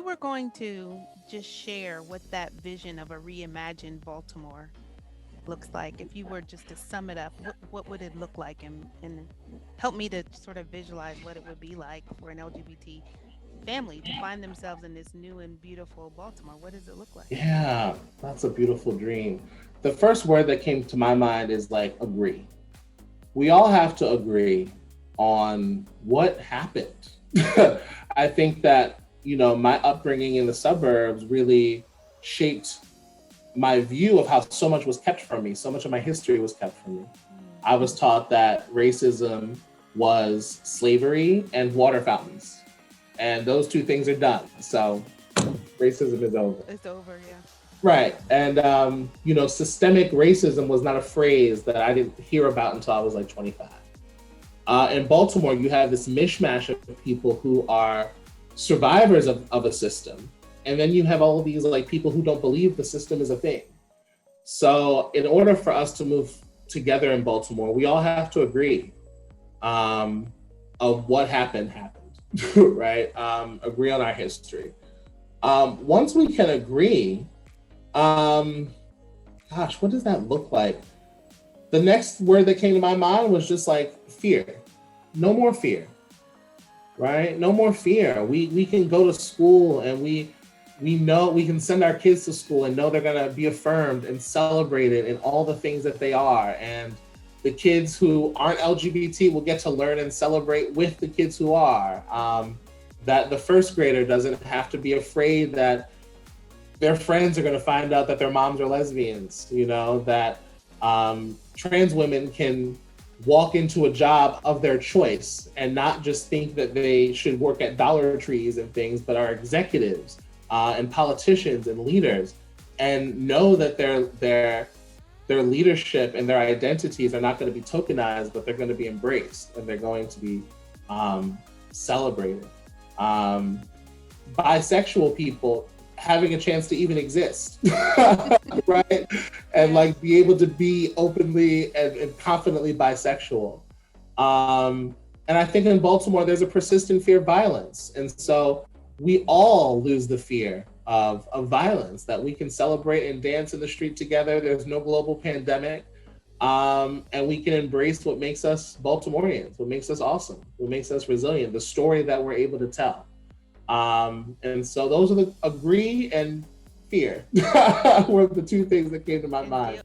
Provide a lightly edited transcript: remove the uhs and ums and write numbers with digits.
you were going to just share what that vision of a reimagined Baltimore looks like, if you were just to sum it up, what would it look like, and help me to sort of visualize what it would be like for an LGBT family to find themselves in this new and beautiful Baltimore? What does it look like? Yeah, that's a beautiful dream. The first word that came to my mind is like agree. We all have to agree on what happened. I think that, my upbringing in the suburbs really shaped my view of how so much was kept from me. So much of my history was kept from me. Mm, I was taught that racism was slavery and water fountains. And those two things are done. So racism is over. it's over, yeah. Right. And, systemic racism was not a phrase that I didn't hear about until I was like 25. In Baltimore, you have this mishmash of people who are survivors of a system. And then you have all of these like people who don't believe the system is a thing. So in order for us to move together in Baltimore, we all have to agree of what happened, right? Agree on our history. Once we can agree, what does that look like? The next word that came to my mind was just like fear. No more fear, right? No more fear. We can go to school and we know we can send our kids to school and know they're gonna be affirmed and celebrated in all the things that they are. And the kids who aren't LGBT will get to learn and celebrate with the kids who are. That the first grader doesn't have to be afraid that their friends are going to find out that their moms are lesbians, that trans women can walk into a job of their choice and not just think that they should work at Dollar Trees and things, but are executives and politicians and leaders, and know that their leadership and their identities are not going to be tokenized, but they're going to be embraced and they're going to be celebrated. Bisexual people having a chance to even exist, right? And like be able to be openly and confidently bisexual. And I think in Baltimore, there's a persistent fear of violence. And so we all lose the fear of violence, that we can celebrate and dance in the street together. There's no global pandemic. And we can embrace what makes us Baltimoreans, what makes us awesome, what makes us resilient, the story that we're able to tell. And so those are the agree and fear were the two things that came to my mind.